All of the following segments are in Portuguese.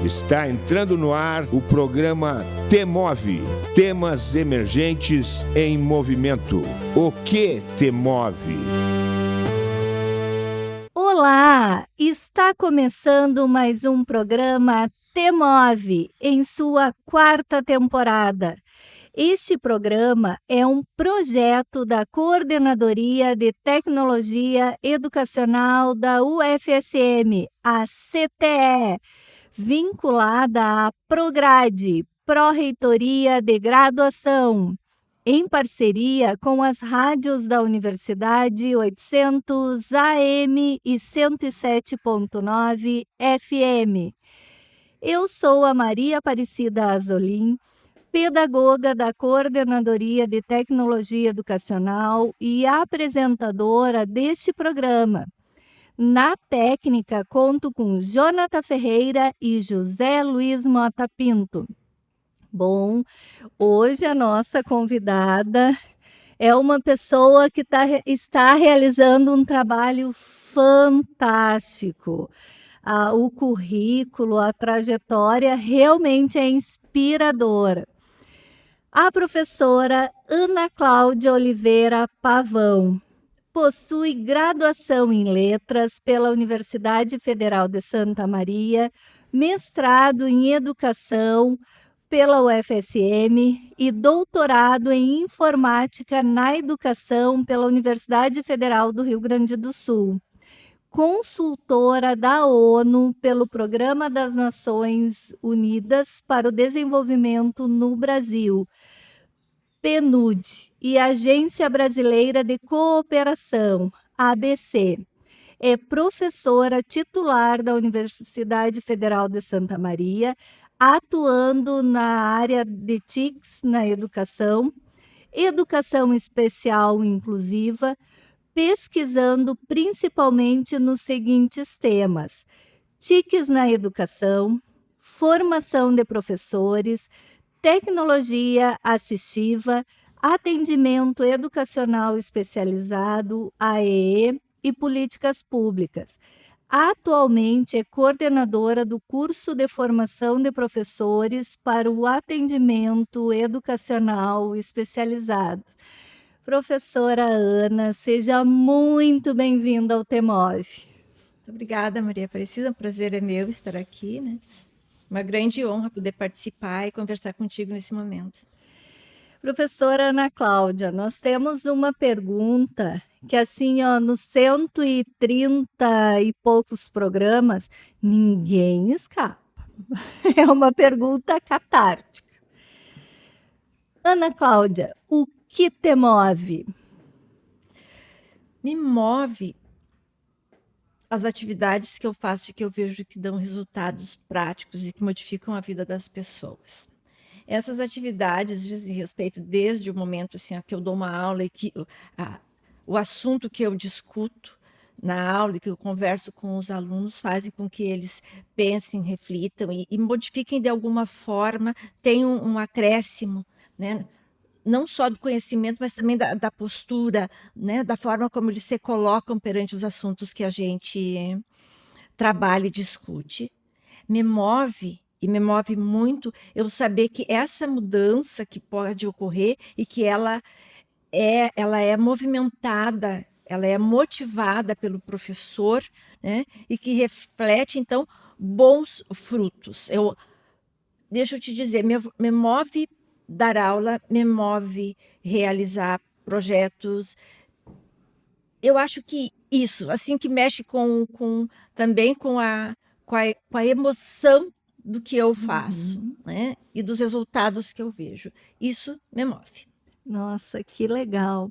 Está entrando no ar o programa T-Move, temas emergentes em movimento. O que te move? Olá, está começando mais um programa T-Move em sua 4ª temporada. Este programa é um projeto da Coordenadoria de Tecnologia Educacional da UFSM, a CTE, vinculada à Prograde, Pró-Reitoria de Graduação, em parceria com as rádios da Universidade 800 AM e 107.9 FM. Eu sou a Maria Aparecida Azolim, pedagoga da Coordenadoria de Tecnologia Educacional e apresentadora deste programa. Na técnica, conto com Jonathan Ferreira e José Luiz Mota Pinto. Bom, hoje a nossa convidada é uma pessoa que está realizando um trabalho fantástico. O currículo, a trajetória realmente é inspiradora. A professora Ana Cláudia Oliveira Pavão possui graduação em Letras pela Universidade Federal de Santa Maria, mestrado em Educação pela UFSM e doutorado em Informática na Educação pela Universidade Federal do Rio Grande do Sul. Consultora da ONU pelo Programa das Nações Unidas para o Desenvolvimento no Brasil, PNUD, e Agência Brasileira de Cooperação, ABC. É professora titular da Universidade Federal de Santa Maria, atuando na área de TICs na educação, educação especial inclusiva, pesquisando principalmente nos seguintes temas: TICs na educação, formação de professores, tecnologia assistiva, atendimento educacional especializado, AEE, e políticas públicas. Atualmente é coordenadora do curso de formação de professores para o atendimento educacional especializado. Professora Ana, seja muito bem-vinda ao T-Move. Muito obrigada, Maria Aparecida. Um prazer é meu estar aqui, né? Uma grande honra poder participar e conversar contigo nesse momento. Professora Ana Cláudia, nós temos uma pergunta que, assim, nos 130 e poucos programas, ninguém escapa. É uma pergunta catártica. Ana Cláudia, o que te move? Me move as atividades que eu faço e que eu vejo que dão resultados práticos e que modificam a vida das pessoas. Essas atividades dizem respeito desde o momento assim, que eu dou uma aula e que o assunto que eu discuto na aula e que eu converso com os alunos fazem com que eles pensem, reflitam e modifiquem de alguma forma, tenham um acréscimo, né? Não só do conhecimento, mas também da postura, né? Da forma como eles se colocam perante os assuntos que a gente trabalha e discute. Me move muito eu saber que essa mudança que pode ocorrer e que ela é movimentada, ela é motivada pelo professor, né? E que reflete, então, bons frutos. Deixa eu te dizer, me move dar aula, me move realizar projetos. Eu acho que isso, assim, que mexe também com a emoção do que eu faço, né? E dos resultados que eu vejo. Isso me move. Nossa, que legal.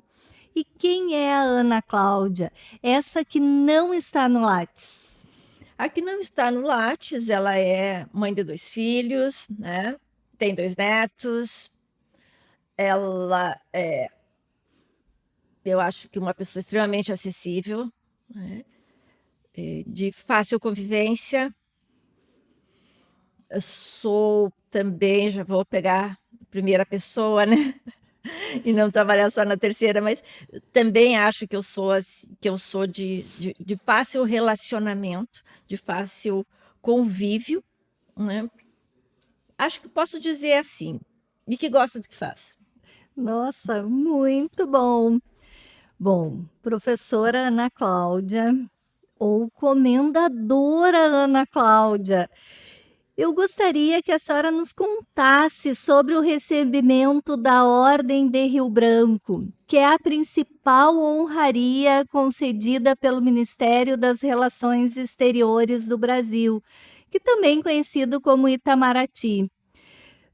E quem é a Ana Cláudia? Essa que não está no Lattes. A que não está no Lattes, ela é mãe de 2 filhos, né? Tem 2 netos. Ela eu acho que uma pessoa extremamente acessível, né? De fácil convivência. Eu sou também, já vou pegar a primeira pessoa, né? E não trabalhar só na terceira, mas também acho que eu sou de fácil relacionamento, de fácil convívio, né? Acho que posso dizer assim, e que gosta do que faz. Nossa, muito bom. Bom, professora Ana Cláudia, ou comendadora Ana Cláudia, eu gostaria que a senhora nos contasse sobre o recebimento da Ordem de Rio Branco, que é a principal honraria concedida pelo Ministério das Relações Exteriores do Brasil, que também é conhecido como Itamaraty,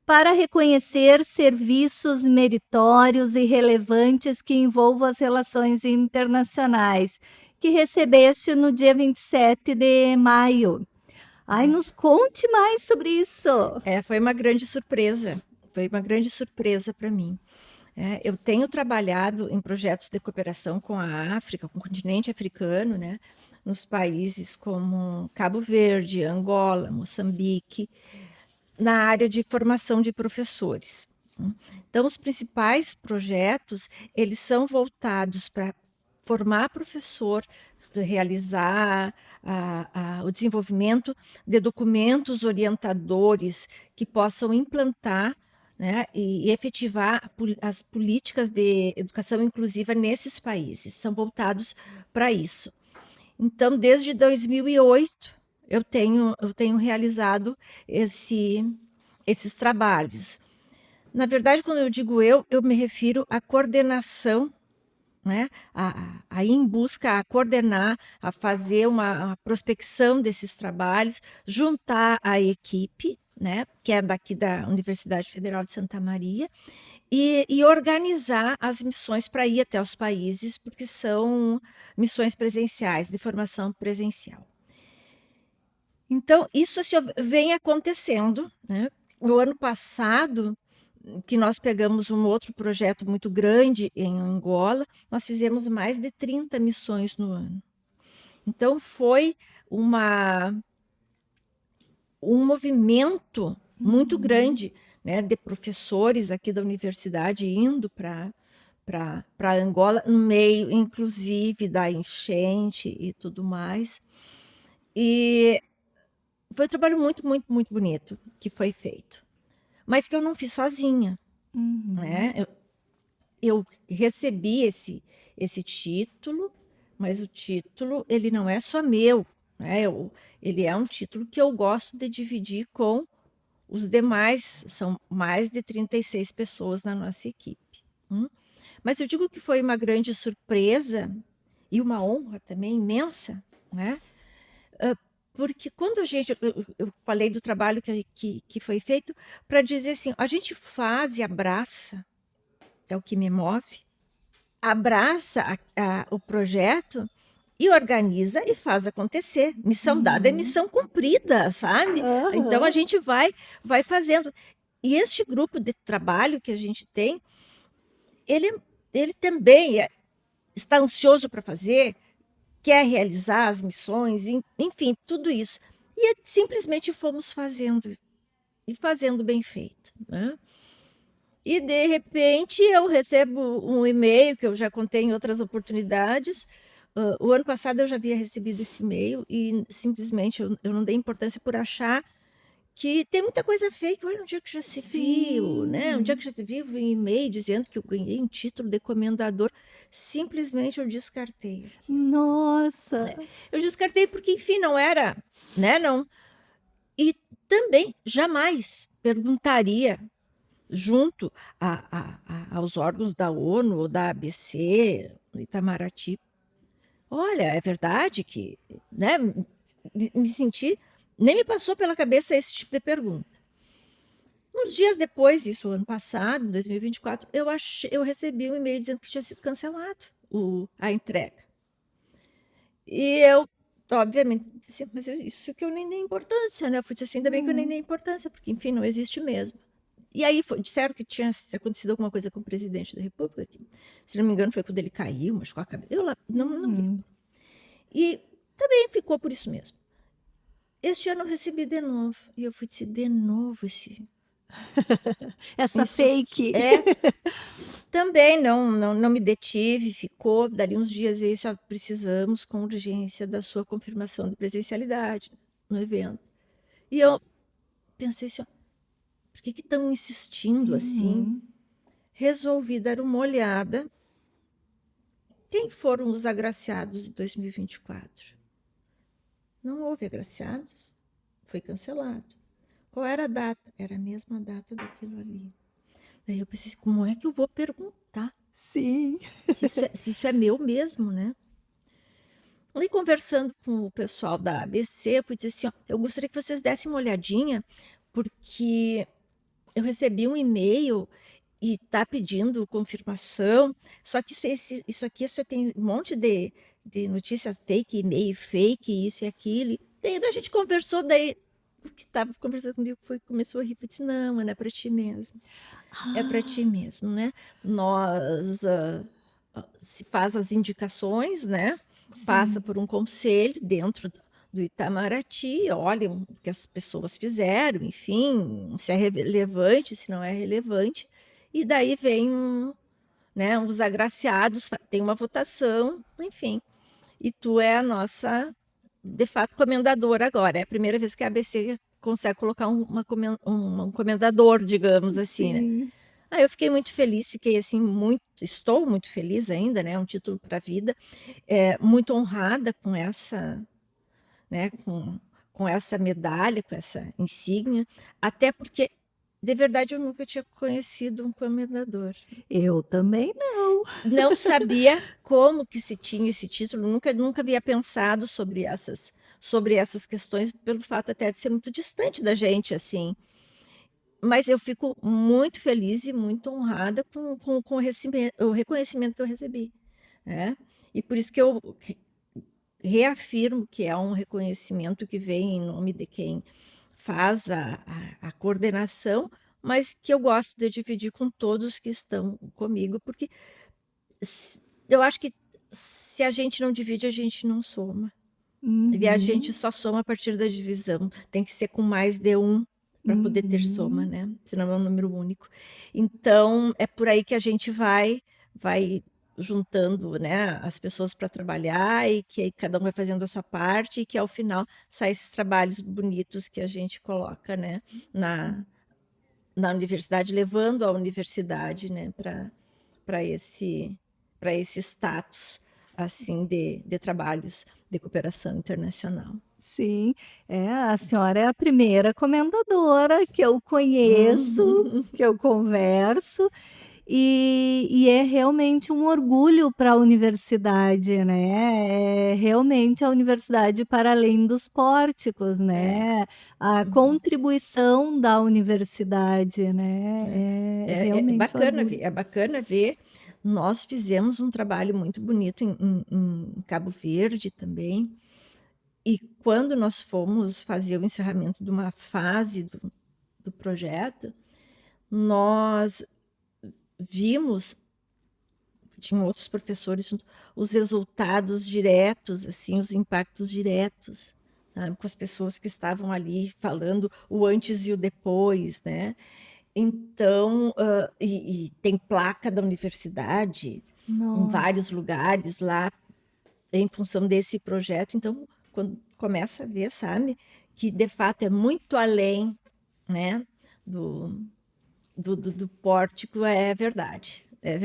para reconhecer serviços meritórios e relevantes que envolvam as relações internacionais, que recebeste no dia 27 de maio. Ai, nos conte mais sobre isso. Foi uma grande surpresa. Foi uma grande surpresa para mim. Eu tenho trabalhado em projetos de cooperação com a África, com o continente africano, né? Nos países como Cabo Verde, Angola, Moçambique, na área de formação de professores. Então, os principais projetos, eles são voltados para formar professor, realizar o desenvolvimento de documentos orientadores que possam implantar, né, e efetivar as políticas de educação inclusiva nesses países. São voltados para isso. Então, desde 2008, eu tenho realizado esses trabalhos. Na verdade, quando eu digo eu me refiro à coordenação, né? A ir em busca, a coordenar, a fazer uma prospecção desses trabalhos, juntar a equipe, né? Que é daqui da Universidade Federal de Santa Maria, e organizar as missões para ir até os países, porque são missões presenciais, de formação presencial. Então, isso vem acontecendo, né? No ano passado, que nós pegamos um outro projeto muito grande em Angola, nós fizemos mais de 30 missões no ano. Então, foi um movimento muito grande, né, de professores aqui da universidade indo para Angola, no meio, inclusive, da enchente e tudo mais. E foi um trabalho muito, muito, muito bonito que foi feito, mas que eu não fiz sozinha. Né? Eu recebi esse título, mas o título ele não é só meu, né? Ele é um título que eu gosto de dividir com os demais, são mais de 36 pessoas na nossa equipe. Mas eu digo que foi uma grande surpresa e uma honra também imensa, né? Porque quando eu falei do trabalho que foi feito, para dizer assim, a gente faz e abraça, é o que me move, abraça o projeto e organiza e faz acontecer. Missão dada é missão cumprida, sabe? Então a gente vai fazendo. E este grupo de trabalho que a gente tem, ele também está ansioso para fazer, quer realizar as missões, enfim, tudo isso. E simplesmente fomos fazendo, e fazendo bem feito, né? E, de repente, eu recebo um e-mail, que eu já contei em outras oportunidades. O ano passado eu já havia recebido esse e-mail e simplesmente eu não dei importância por achar que tem muita coisa fake. Olha, um dia que já se viu, né? Um dia que já se viu um e-mail dizendo que eu ganhei um título de comendador. Simplesmente eu descartei. Nossa! Eu descartei porque, enfim, não era, né? Não. E também jamais perguntaria junto aos órgãos da ONU ou da ABC, no Itamaraty. Olha, é verdade que, né, me senti, nem me passou pela cabeça esse tipo de pergunta. Uns dias depois, isso ano passado, em 2024, eu recebi um e-mail dizendo que tinha sido cancelado a entrega. E eu, obviamente, disse, mas isso que eu nem dei importância, né? Eu fui dizer assim, ainda bem que eu nem dei importância, porque, enfim, não existe mesmo. E aí disseram que tinha acontecido alguma coisa com o presidente da República, que, se não me engano, foi quando ele caiu, machucou a cabeça. Eu não lembro. E também ficou por isso mesmo. Este ano eu recebi de novo. E eu fui dizer, de novo essa fake. Também não me detive, ficou. Dali uns dias veio, só precisamos com urgência da sua confirmação de presencialidade no evento. E eu pensei assim, ó, por que estão insistindo assim? Resolvi dar uma olhada. Quem foram os agraciados de 2024? Não houve agraciados, foi cancelado. Qual era a data? Era a mesma data daquilo ali. Daí eu pensei, como é que eu vou perguntar Sim. se isso é meu mesmo, né? Ali conversando com o pessoal da ABC, eu fui dizer assim, ó, eu gostaria que vocês dessem uma olhadinha, porque eu recebi um e-mail e está pedindo confirmação, só que isso aqui tem um monte de notícias fake, e-mail fake, isso e aquilo. Daí a gente conversou, daí o que estava conversando comigo começou a rir, eu disse, não, Ana, é para ti mesmo. É para ti mesmo, né? Nós se faz as indicações, né? Passa por um conselho dentro do Itamaraty, olham o que as pessoas fizeram, enfim, se é relevante, se não é relevante. E daí vem né, os agraciados, tem uma votação, enfim. E tu é a nossa, de fato, comendadora agora. É a primeira vez que a ABC consegue colocar um comendador, digamos assim, né? Sim. Ah, eu fiquei muito feliz, fiquei assim, estou muito feliz ainda, né? Um título para a vida. Muito honrada com essa, né? Com essa medalha, com essa insígnia, até porque de verdade, eu nunca tinha conhecido um comendador. Eu também não. Não sabia como que se tinha esse título, nunca havia pensado sobre essas questões, pelo fato até de ser muito distante da gente, assim. Mas eu fico muito feliz e muito honrada com o reconhecimento que eu recebi, né? E por isso que eu reafirmo que é um reconhecimento que vem em nome de quem faz a coordenação, mas que eu gosto de dividir com todos que estão comigo, porque eu acho que se a gente não divide, a gente não soma. E a gente só soma a partir da divisão. Tem que ser com mais de um para poder ter soma, né? Senão é um número único. Então, é por aí que a gente vai juntando, né, as pessoas para trabalhar e que cada um vai fazendo a sua parte e que ao final saem esses trabalhos bonitos que a gente coloca, né, na universidade, levando a universidade, né, para esse status assim de trabalhos de cooperação internacional. Sim, a senhora é a primeira comendadora que eu conheço, que eu converso, e é realmente um orgulho para a universidade, né? É realmente a universidade para além dos pórticos, né? A contribuição da universidade, né? É realmente orgulho. É bacana ver. Nós fizemos um trabalho muito bonito em Cabo Verde também. E quando nós fomos fazer o encerramento de uma fase do projeto, nós vimos, tinham outros professores, os resultados diretos, assim, os impactos diretos, sabe, com as pessoas que estavam ali falando o antes e o depois, né? Então, e tem placa da universidade em vários lugares lá, em função desse projeto. Então, quando começa a ver, sabe, que de fato é muito além, né, do pórtico, é verdade, né?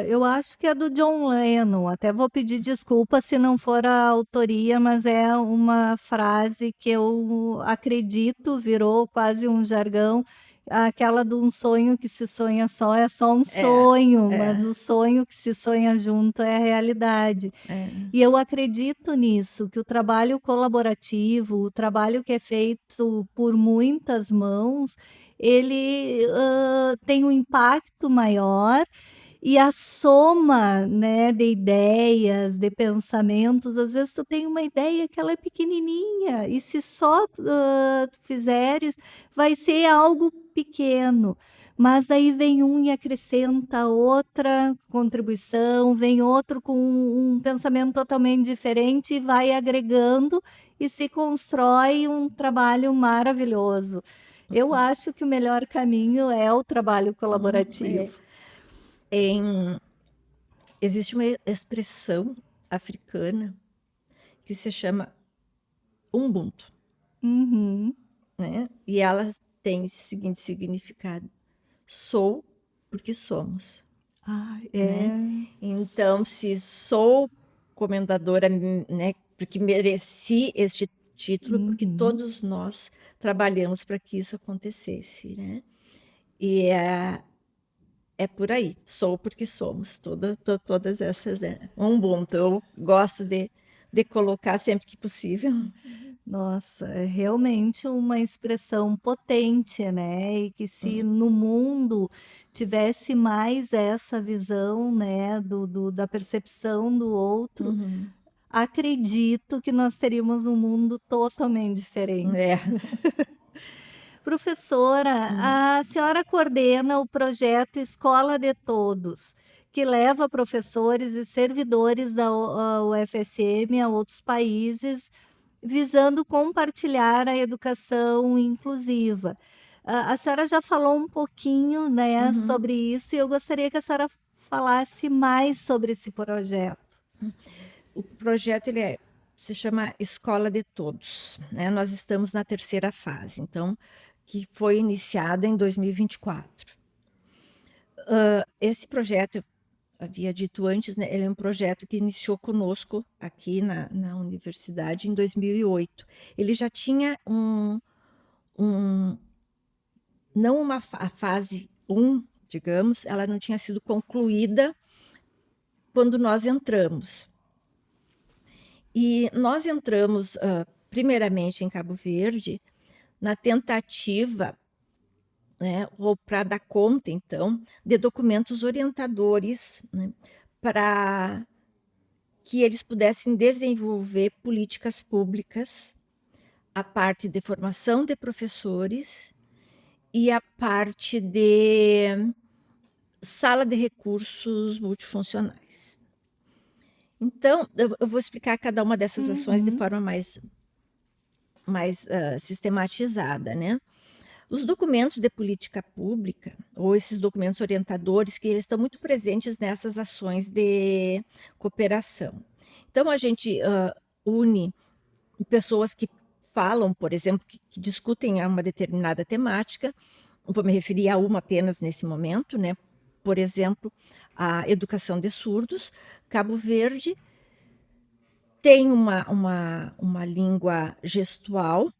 Eu acho que é do John Lennon, até vou pedir desculpa se não for a autoria, mas é uma frase que eu acredito, virou quase um jargão, aquela de um sonho que se sonha só é só um sonho, mas o sonho que se sonha junto é a realidade. E eu acredito nisso, que o trabalho colaborativo, o trabalho que é feito por muitas mãos, ele tem um impacto maior e a soma, né, de ideias, de pensamentos, às vezes tu tem uma ideia que ela é pequenininha e se só tu fizeres, vai ser algo pequeno. Mas aí vem um e acrescenta outra contribuição, vem outro com um pensamento totalmente diferente e vai agregando e se constrói um trabalho maravilhoso. Eu acho que o melhor caminho é o trabalho colaborativo. Existe uma expressão africana que se chama Ubuntu, Uhum. né? E ela tem esse seguinte significado: sou porque somos, Ai, né? Então, se sou comendadora, né, porque mereci este título, porque Uhum. todos nós trabalhamos para que isso acontecesse, né? E é por aí, sou porque somos, todas essas, Ubuntu. Eu gosto de colocar sempre que possível. Nossa, é realmente uma expressão potente, né, e que se no mundo tivesse mais essa visão, né, da percepção do outro, Uhum. acredito que nós teríamos um mundo totalmente diferente. É. Professora, a senhora coordena o projeto Escola de Todos, que leva professores e servidores da UFSM a outros países, visando compartilhar a educação inclusiva. A senhora já falou um pouquinho, né, Uhum. sobre isso, e eu gostaria que a senhora falasse mais sobre esse projeto. O projeto se chama Escola de Todos, né? Nós estamos na terceira fase, então, que foi iniciada em 2024. Esse projeto, eu havia dito antes, né, ele é um projeto que iniciou conosco aqui na universidade em 2008. Ele já tinha não a fase 1, digamos, ela não tinha sido concluída quando nós entramos. E nós entramos, primeiramente em Cabo Verde, na tentativa, né, ou para dar conta, então, de documentos orientadores, né, para que eles pudessem desenvolver políticas públicas, a parte de formação de professores e a parte de sala de recursos multifuncionais. Então, eu vou explicar cada uma dessas ações de Uhum. forma mais sistematizada, né? Os documentos de política pública, ou esses documentos orientadores, que eles estão muito presentes nessas ações de cooperação. Então, a gente une pessoas que falam, por exemplo, que discutem uma determinada temática. Vou me referir a uma apenas nesse momento, né? Por exemplo, a educação de surdos. Cabo Verde tem uma língua gestual,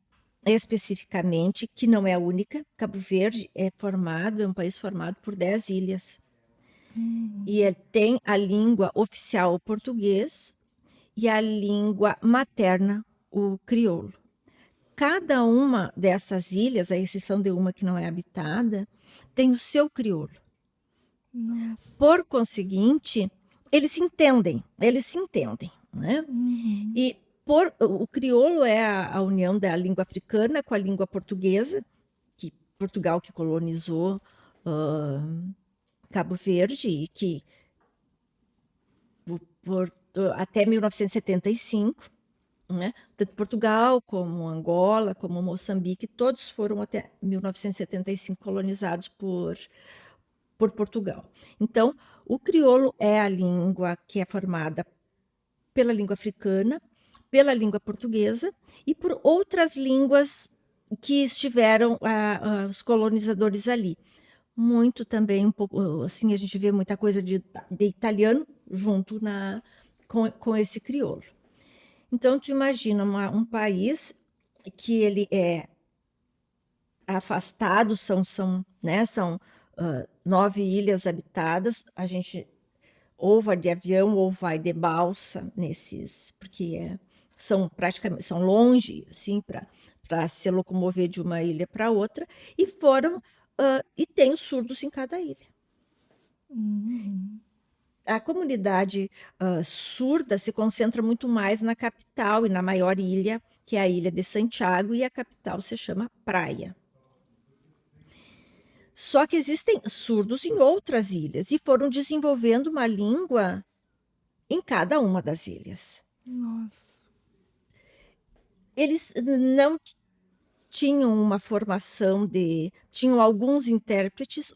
especificamente, que não é a única. Cabo Verde é um país formado por 10 ilhas. E tem a língua oficial o português e a língua materna o crioulo. Cada uma dessas ilhas, à exceção de uma que não é habitada, tem o seu crioulo. Nossa. Por conseguinte, eles se entendem, né? Uhum. E o crioulo é a união da língua africana com a língua portuguesa, que Portugal que colonizou Cabo Verde e que até 1975, né? Tanto Portugal como Angola, como Moçambique, todos foram até 1975 colonizados por Portugal. Então, o crioulo é a língua que é formada pela língua africana, pela língua portuguesa e por outras línguas que estiveram os colonizadores ali. Muito também, um pouco assim, a gente vê muita coisa de italiano junto com esse crioulo. Então, tu imagina um país que ele é afastado, são 9 ilhas habitadas, a gente ou vai de avião ou vai de balsa porque são longe, assim, para se locomover de uma ilha para outra, e tem os surdos em cada ilha. Uhum. A comunidade surda se concentra muito mais na capital e na maior ilha, que é a ilha de Santiago, e a capital se chama Praia. Só que existem surdos em outras ilhas e foram desenvolvendo uma língua em cada uma das ilhas. Nossa. Eles não tinham uma formação tinham alguns intérpretes,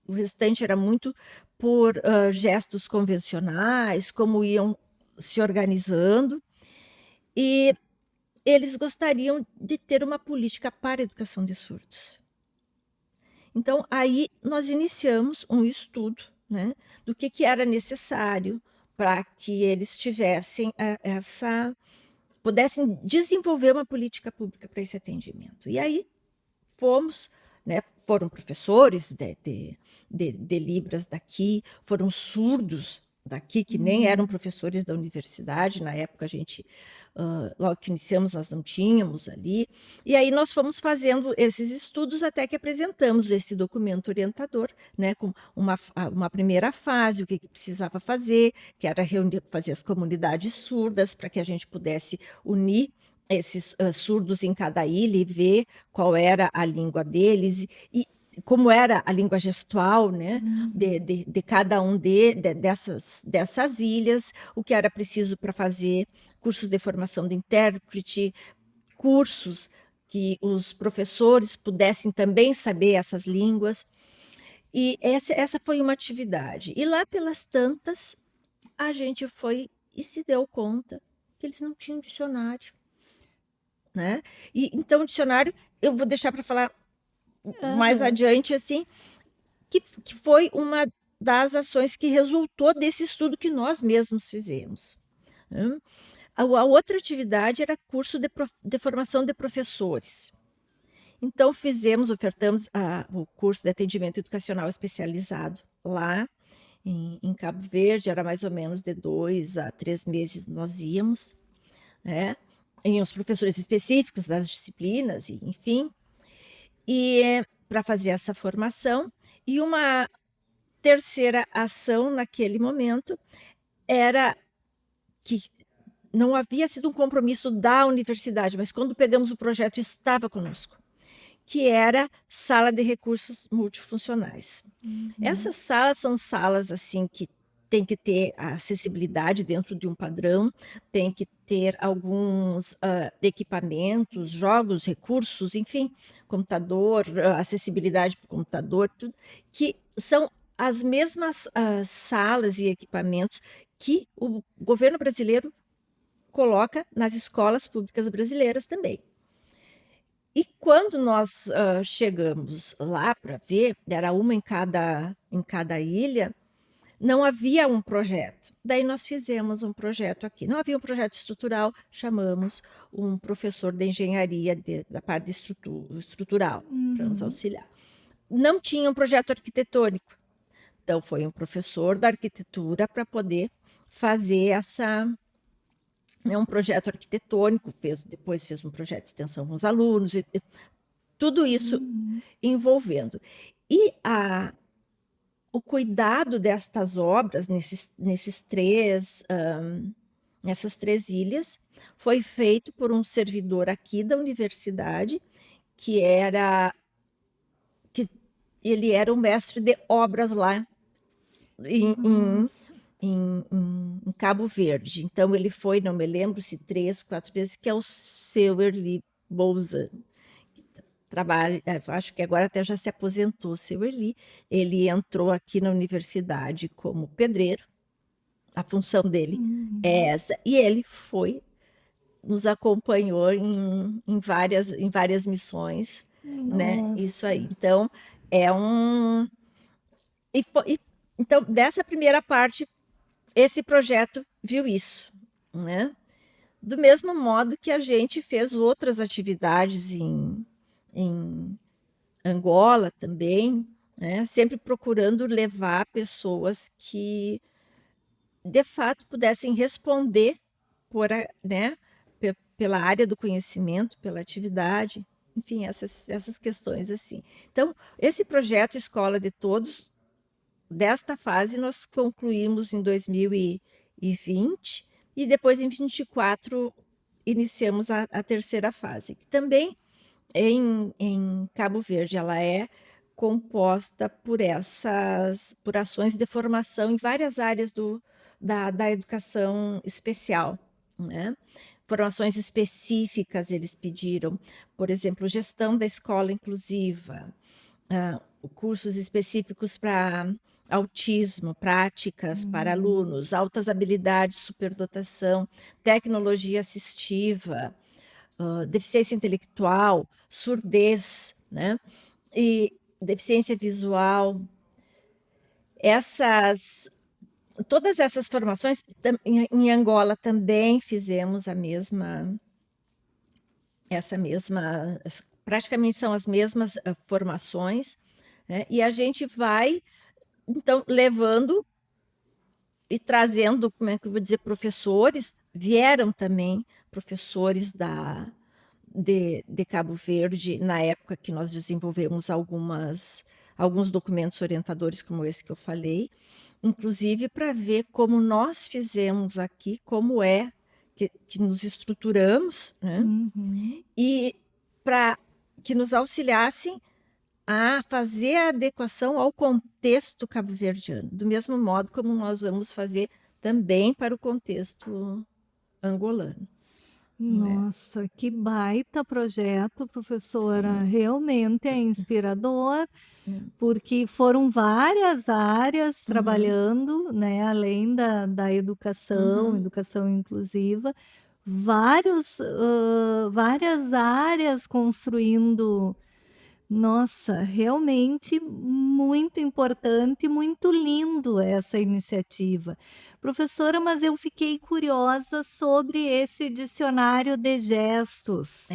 o restante era muito por gestos convencionais, como iam se organizando. E eles gostariam de ter uma política para a educação de surdos. Então, aí nós iniciamos um estudo, né, do que era necessário para que eles tivessem pudessem desenvolver uma política pública para esse atendimento. E aí fomos, né, foram professores de Libras daqui, foram surdos daqui, que nem eram professores da universidade, na época a gente, logo que iniciamos, nós não tínhamos ali, e aí nós fomos fazendo esses estudos até que apresentamos esse documento orientador, né, com uma primeira fase, o que precisava fazer, que era fazer as comunidades surdas, para que a gente pudesse unir esses surdos em cada ilha e ver qual era a língua deles e como era a língua gestual, né, de cada um dessas ilhas, o que era preciso para fazer cursos de formação de intérprete, cursos que os professores pudessem também saber essas línguas. E essa foi uma atividade. E lá pelas tantas, a gente foi e se deu conta que eles não tinham dicionário, né? E então o dicionário eu vou deixar para falar mais adiante, assim, que foi uma das ações que resultou desse estudo que nós mesmos fizemos. A outra atividade era curso de formação de professores. Então ofertamos o curso de atendimento educacional especializado lá em Cabo Verde, era mais ou menos de 2 a 3 meses nós íamos, né? Em os professores específicos das disciplinas, enfim, e para fazer essa formação. E uma terceira ação naquele momento era que não havia sido um compromisso da universidade, mas quando pegamos o projeto estava conosco, que era sala de recursos multifuncionais. Essas salas são salas assim que tem que ter a acessibilidade dentro de um padrão, tem que ter alguns equipamentos, jogos, recursos, enfim, computador, acessibilidade para o computador, tudo, que são as mesmas salas e equipamentos que o governo brasileiro coloca nas escolas públicas brasileiras também. E quando nós chegamos lá para ver, era uma em cada ilha, não havia um projeto. Daí nós fizemos um projeto aqui. Não havia um projeto estrutural, chamamos um professor de engenharia da parte estrutural para nos auxiliar. Não tinha um projeto arquitetônico. Então foi um professor da arquitetura para poder fazer um projeto arquitetônico, depois fez um projeto de extensão com os alunos, e tudo isso envolvendo. E o cuidado destas obras nessas três ilhas foi feito por um servidor aqui da universidade, que ele era o mestre de obras lá em Cabo Verde. Então ele foi, não me lembro se 3, 4 vezes, que é o Sewerly Bouzan. Trabalha, acho que agora até já se aposentou, Sewerly. Ele entrou aqui na universidade como pedreiro, a função dele é essa, e ele nos acompanhou em várias missões, né? Isso aí. Então, então, dessa primeira parte, esse projeto viu isso, né? Do mesmo modo que a gente fez outras atividades em Angola também, né? Sempre procurando levar pessoas que, de fato, pudessem responder né? Pela área do conhecimento, pela atividade, enfim, essas questões assim. Então, esse projeto Escola de Todos, desta fase, nós concluímos em 2020 e depois, em 2024, iniciamos a terceira fase, que também em Cabo Verde, ela é composta por ações de formação em várias áreas da educação especial, né? Formações específicas eles pediram, por exemplo, gestão da escola inclusiva, cursos específicos para autismo, práticas para alunos, altas habilidades, superdotação, tecnologia assistiva, deficiência intelectual, surdez, né? E deficiência visual. Todas essas formações, em Angola também fizemos praticamente são as mesmas formações, né? E a gente vai, então, levando e trazendo, como é que eu vou dizer, professores, vieram também professores de Cabo Verde, na época que nós desenvolvemos alguns documentos orientadores, como esse que eu falei, inclusive para ver como nós fizemos aqui, como é que nos estruturamos, né? E para que nos auxiliassem a fazer a adequação ao contexto cabo-verdiano, do mesmo modo como nós vamos fazer também para o contexto angolano. Nossa, que baita projeto, professora. Realmente é inspirador, porque foram várias áreas trabalhando, né, além da educação inclusiva, várias áreas construindo. Nossa, realmente muito importante, muito lindo essa iniciativa. Professora, mas eu fiquei curiosa sobre esse dicionário de gestos.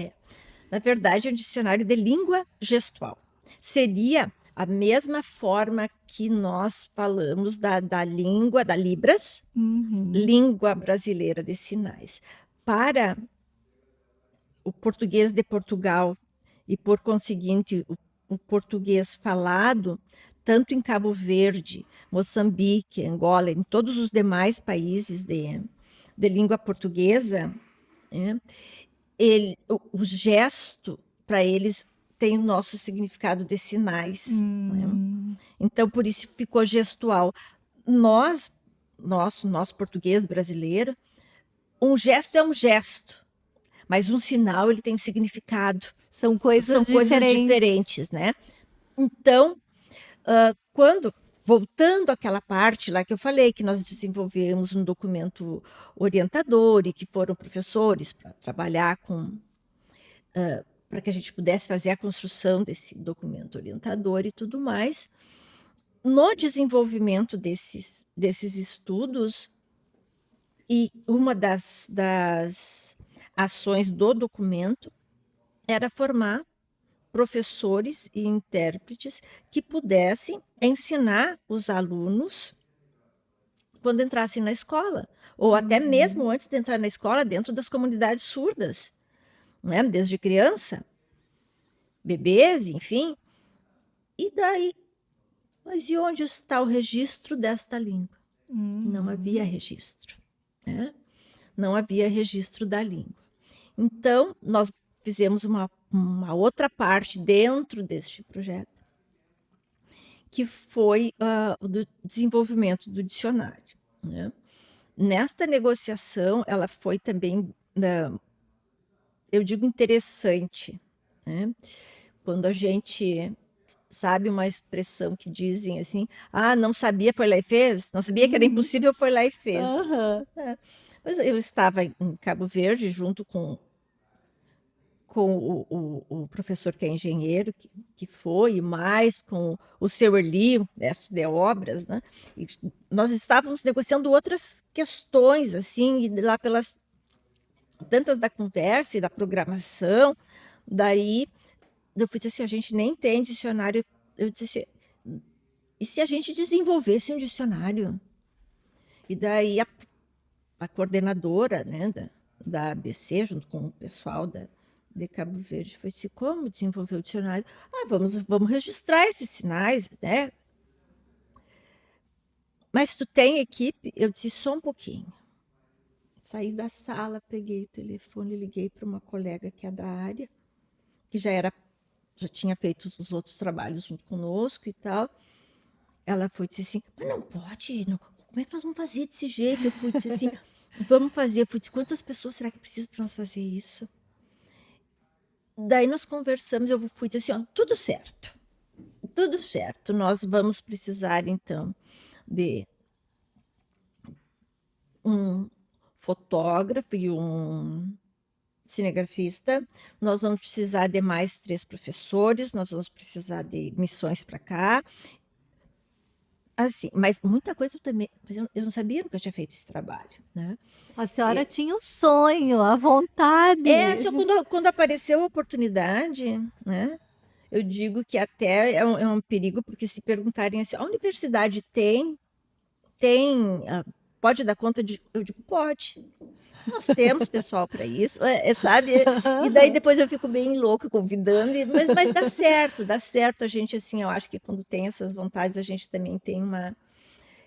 Na verdade, é um dicionário de língua gestual. Seria a mesma forma que nós falamos da língua, da Libras, língua brasileira de sinais. Para o português de Portugal e, por conseguinte, o português falado, tanto em Cabo Verde, Moçambique, Angola, em todos os demais países de língua portuguesa, o gesto, para eles, tem o nosso significado de sinais. Né? Então, por isso ficou gestual. Nosso português brasileiro, um gesto é um gesto, mas um sinal ele tem um significado. São coisas diferentes, né? Então, voltando àquela parte lá que eu falei, que nós desenvolvemos um documento orientador e que foram professores para trabalhar para que a gente pudesse fazer a construção desse documento orientador e tudo mais. No desenvolvimento desses estudos, e uma das ações do documento era formar professores e intérpretes que pudessem ensinar os alunos quando entrassem na escola, ou até mesmo antes de entrar na escola, dentro das comunidades surdas, né? Desde criança, bebês, enfim. E daí, mas e onde está o registro desta língua? Não havia registro, né? Não havia registro da língua. Então, nós fizemos uma outra parte dentro deste projeto, que foi o do desenvolvimento do dicionário. Né? Nesta negociação, ela foi também, eu digo, interessante. Né? Quando a gente sabe uma expressão que dizem assim, não sabia, foi lá e fez? Não sabia que era impossível, foi lá e fez. Mas eu estava em Cabo Verde junto com o professor que é engenheiro, que foi, mais com o seu Erli, mestre de obras, né? E nós estávamos negociando outras questões, assim, e lá pelas tantas da conversa e da programação, daí eu disse assim, a gente nem tem dicionário. Eu disse assim, e se a gente desenvolvesse um dicionário? E daí a coordenadora, né, da ABC, junto com o pessoal de Cabo Verde, foi assim, como desenvolver o dicionário? Vamos registrar esses sinais, né? Mas tu tem equipe? Eu disse, só um pouquinho. Saí da sala, peguei o telefone, liguei para uma colega que é da área, que já tinha feito os outros trabalhos junto conosco e tal. Ela foi disse assim, mas não pode, não, como é que nós vamos fazer desse jeito? Eu fui disse assim, vamos fazer. Eu fui dizer, quantas pessoas será que precisa para nós fazer isso? Daí nós conversamos, eu fui dizer assim, tudo certo, nós vamos precisar então de um fotógrafo e um cinegrafista, nós vamos precisar de mais 3 professores, nós vamos precisar de missões para cá. Assim, mas muita coisa eu também, mas eu não sabia que eu tinha feito esse trabalho, né? A senhora E- tinha o sonho, a vontade. Só quando apareceu a oportunidade, né? Eu digo que até é um perigo, porque se perguntarem assim, a universidade tem, pode dar conta de. Eu digo, pode. Nós temos pessoal para isso, sabe? E daí depois eu fico bem louca convidando, mas dá certo. A gente, assim, eu acho que quando tem essas vontades, a gente também tem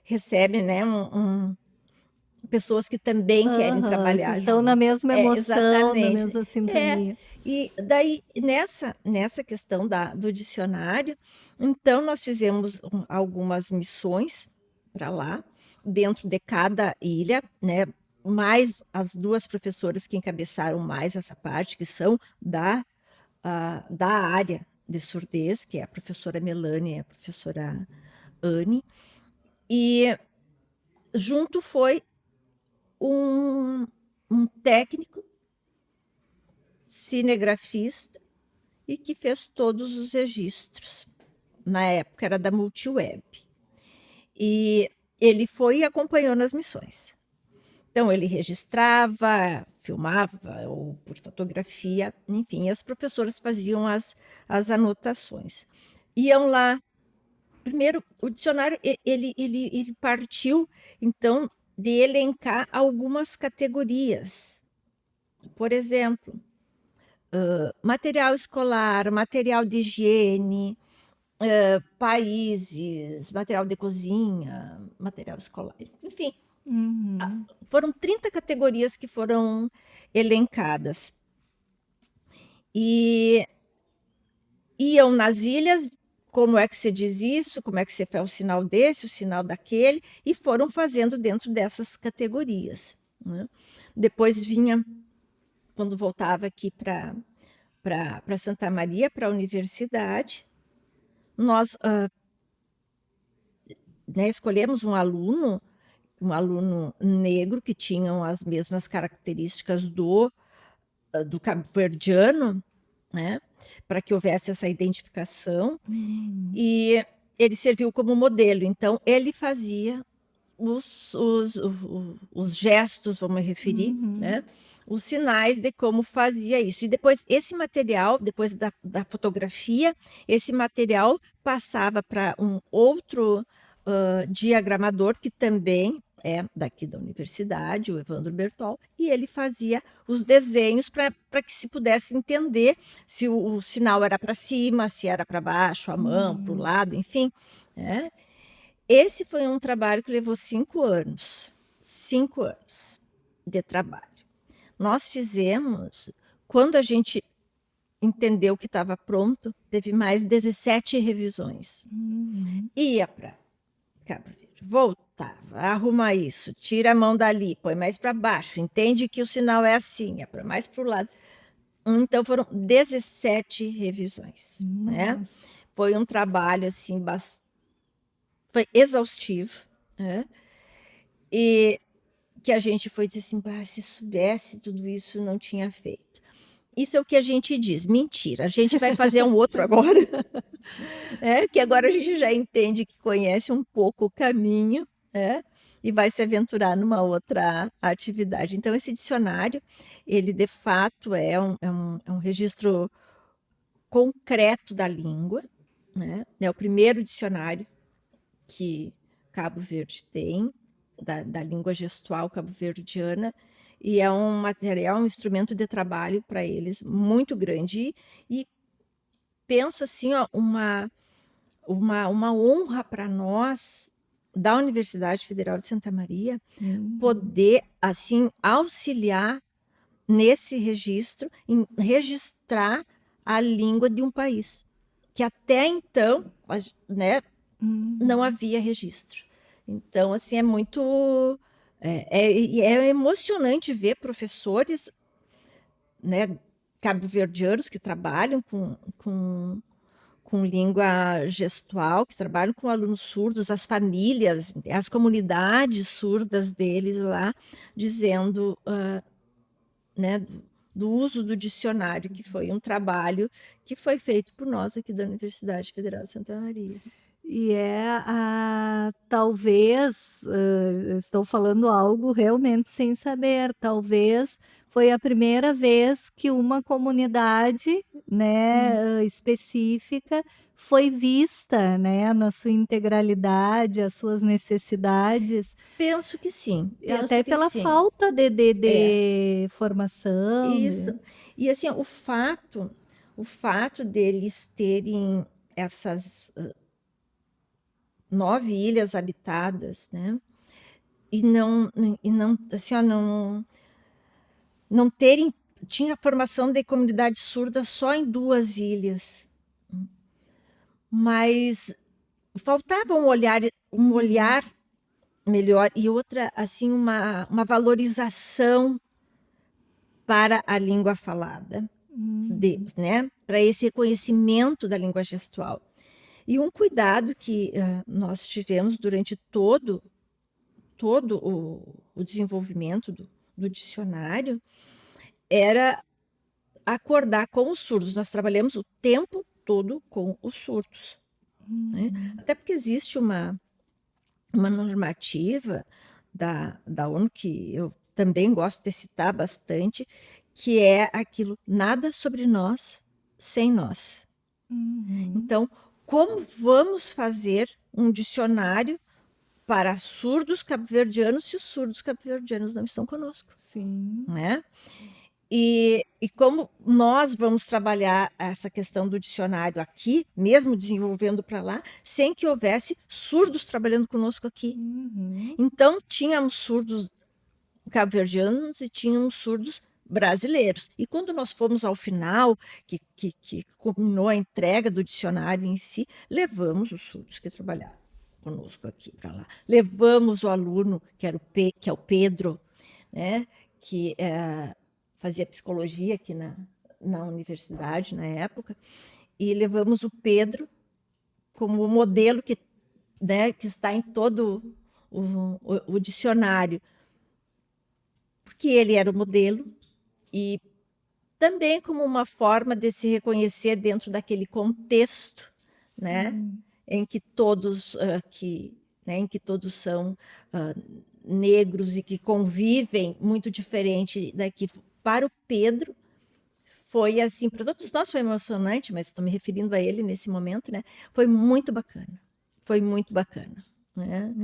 recebe, né, pessoas que também querem Aham, que trabalhar estão na junto. mesma emoção, na Exatamente. mesma sintonia. E daí, nessa questão do dicionário, então nós fizemos algumas missões para lá, dentro de cada ilha, né? Mais as 2 professoras que encabeçaram mais essa parte, que são da área de surdez, que é a professora Melanie e a professora Anne. E junto foi um técnico cinegrafista e que fez todos os registros. Na época era da Multiweb. E ele foi e acompanhou nas missões. Então, ele registrava, filmava, ou por fotografia, enfim, as professoras faziam as anotações. Iam lá. Primeiro, o dicionário, ele partiu, então, de elencar algumas categorias. Por exemplo, material escolar, material de higiene, países, material de cozinha, material escolar, enfim. Uhum. Foram 30 categorias que foram elencadas. E iam nas ilhas, como é que se diz isso, como é que se faz o sinal desse, o sinal daquele, e foram fazendo dentro dessas categorias, né? Depois vinha, quando voltava aqui para Santa Maria, para a universidade, nós escolhemos um aluno negro que tinham as mesmas características do cabo-verdiano, né, para que houvesse essa identificação. E ele serviu como modelo. Então, ele fazia os gestos, vamos referir, né, os sinais de como fazia isso. E depois, esse material, depois da fotografia, esse material passava para um outro diagramador, que também é daqui da universidade, o Evandro Bertol, e ele fazia os desenhos para que se pudesse entender se o sinal era para cima, se era para baixo, a mão, para o lado, enfim, né? Esse foi um trabalho que levou 5 anos. 5 anos de trabalho. Nós fizemos, quando a gente entendeu que estava pronto, teve mais 17 revisões. Ia para Cabo Verde, voltava, arruma isso, tira a mão dali, põe mais para baixo, entende que o sinal é assim, é para mais para o lado. Então foram 17 revisões, né? Foi um trabalho assim foi exaustivo, né? E que a gente foi dizer assim, se soubesse tudo isso, não tinha feito. Isso é o que a gente diz, mentira, a gente vai fazer um outro agora, que agora a gente já entende que conhece um pouco o caminho, e vai se aventurar numa outra atividade. Então, esse dicionário, ele de fato é um registro concreto da língua, né? É o primeiro dicionário que Cabo Verde tem, da língua gestual cabo-verdiana, e é um material, um instrumento de trabalho para eles muito grande. E penso assim, ó, uma honra para nós, da Universidade Federal de Santa Maria, poder assim auxiliar nesse registro, em registrar a língua de um país, que até então, né, não havia registro. Então, assim, é muito... É emocionante ver professores, né, cabo-verdianos que trabalham com língua gestual, que trabalham com alunos surdos, as famílias, as comunidades surdas deles lá, dizendo, né, do uso do dicionário, que foi um trabalho que foi feito por nós aqui da Universidade Federal de Santa Maria. E talvez, estou falando algo realmente sem saber, talvez foi a primeira vez que uma comunidade, né, específica foi vista, né, na sua integralidade, as suas necessidades, Penso que sim, e penso até que pela sim. falta de formação. Isso. E assim, o fato deles terem essas 9 ilhas habitadas, né? E não, assim, ó, não terem, tinha formação de comunidade surda só em 2 ilhas, mas faltava um olhar melhor e outra, assim, uma valorização para a língua falada deles, né? Para esse reconhecimento da língua gestual. E um cuidado que nós tivemos durante todo o desenvolvimento do dicionário era acordar com os surdos. Nós trabalhamos o tempo todo com os surdos, né? Até porque existe uma normativa da ONU, que eu também gosto de citar bastante, que é aquilo: nada sobre nós sem nós. Então, como vamos fazer um dicionário para surdos cabo-verdianos se os surdos cabo-verdianos não estão conosco? Sim. Né? E como nós vamos trabalhar essa questão do dicionário aqui, mesmo desenvolvendo para lá, sem que houvesse surdos trabalhando conosco aqui? Então, tínhamos surdos cabo-verdianos e tínhamos surdos brasileiros. E quando nós fomos ao final, que culminou a entrega do dicionário em si, levamos os surdos que trabalharam conosco aqui para lá. Levamos o aluno, que é o Pedro, né, que fazia psicologia aqui na universidade na época, e levamos o Pedro como modelo que está em todo o dicionário, porque ele era o modelo e também como uma forma de se reconhecer dentro daquele contexto, né, em que todos em que todos são negros e que convivem muito diferente daqui. Para o Pedro foi assim, para todos nós foi emocionante, mas estou me referindo a ele nesse momento, né? Foi muito bacana, né?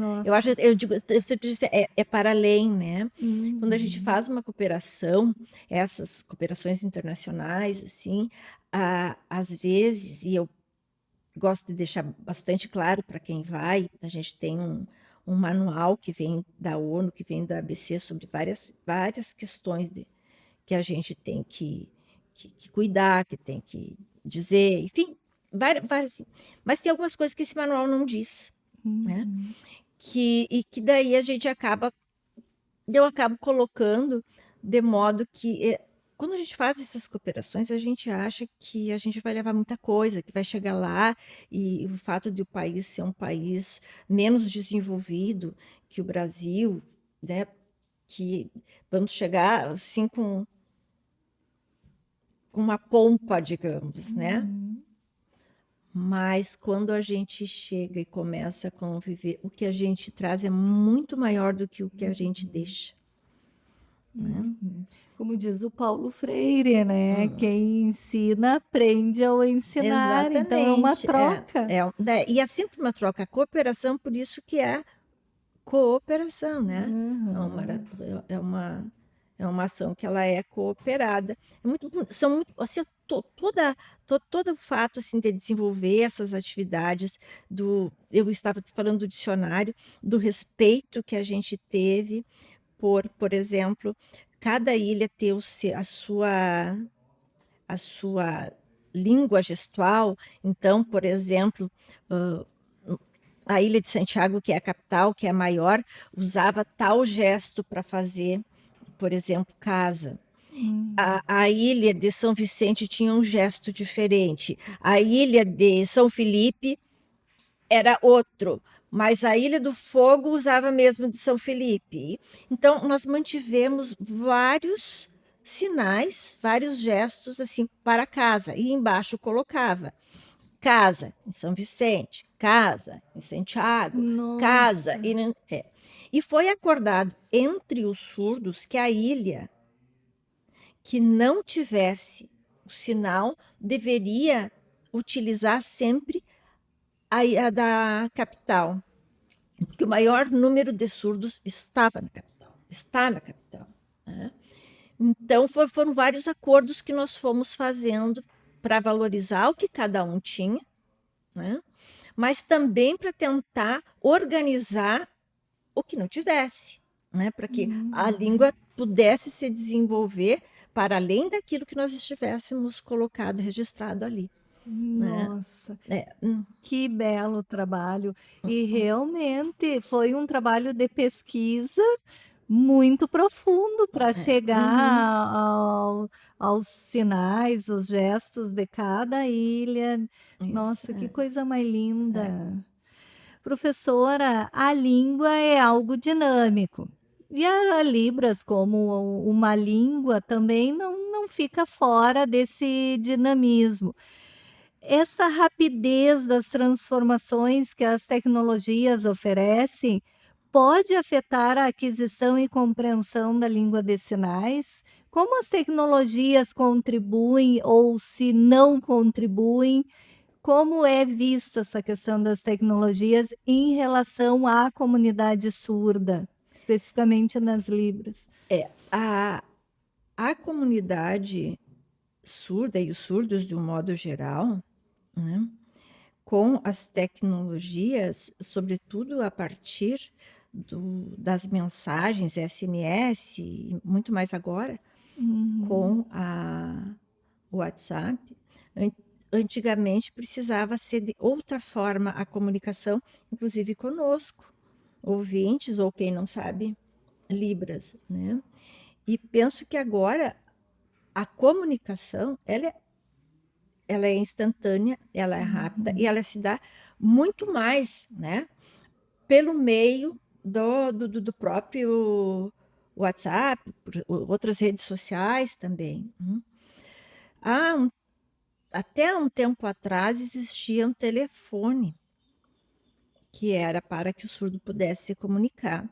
Eu digo, eu sempre disse, é para além, né? Quando a gente faz uma cooperação, essas cooperações internacionais, assim, às vezes, e eu gosto de deixar bastante claro para quem vai, a gente tem um manual que vem da ONU, que vem da ABC, sobre várias questões que a gente tem que cuidar, que tem que dizer, enfim, várias. Mas tem algumas coisas que esse manual não diz, né? E que daí eu acabo colocando de modo que quando a gente faz essas cooperações, a gente acha que a gente vai levar muita coisa, que vai chegar lá, e o fato de o país ser um país menos desenvolvido que o Brasil, né, que vamos chegar assim com uma pompa, digamos, né? Mas quando a gente chega e começa a conviver, o que a gente traz é muito maior do que o que a gente deixa. Né? Como diz o Paulo Freire, né? Quem ensina aprende ao ensinar. Exatamente. Então é uma troca. E é sempre uma troca. A cooperação, por isso que é cooperação, né? É uma ação que ela é cooperada. São muito, assim, todo o fato assim de desenvolver essas atividades eu estava falando do dicionário, do respeito que a gente teve por exemplo, cada ilha ter a sua língua gestual. Então, por exemplo, a ilha de Santiago, que é a capital, que é a maior, usava tal gesto para fazer, por exemplo, casa. A ilha de São Vicente tinha um gesto diferente. A ilha de São Felipe era outro, mas a Ilha do Fogo usava mesmo de São Felipe. Então, nós mantivemos vários sinais, vários gestos assim para casa, e embaixo colocava casa em São Vicente, casa em Santiago, casa Nossa. E foi acordado entre os surdos que a ilha que não tivesse o sinal deveria utilizar sempre a da capital, porque o maior número de surdos estava na capital, está na capital, né? Então foram vários acordos que nós fomos fazendo para valorizar o que cada um tinha, né? Mas também para tentar organizar o que não tivesse, né? Para que a língua pudesse se desenvolver para além daquilo que nós estivéssemos colocado, registrado ali, né? Nossa, É, que belo trabalho. E realmente foi um trabalho de pesquisa muito profundo para chegar aos sinais, os gestos de cada ilha. isso, Nossa, que coisa mais linda. Professora, a língua é algo dinâmico. E a Libras, como uma língua, também não fica fora desse dinamismo. Essa rapidez das transformações que as tecnologias oferecem pode afetar a aquisição e compreensão da língua de sinais? Como as tecnologias contribuem ou se não contribuem? Como é visto essa questão das tecnologias em relação à comunidade surda, especificamente nas Libras? a comunidade surda e os surdos de um modo geral, né, com as tecnologias, sobretudo a partir das mensagens SMS, e muito mais agora, com o WhatsApp. Antigamente precisava ser de outra forma a comunicação, inclusive conosco, ouvintes ou quem não sabe Libras, né? E penso que agora a comunicação ela é instantânea, ela é rápida e ela se dá muito mais, né? Pelo meio do próprio WhatsApp, outras redes sociais também. Até um tempo atrás existia um telefone que era para que o surdo pudesse se comunicar.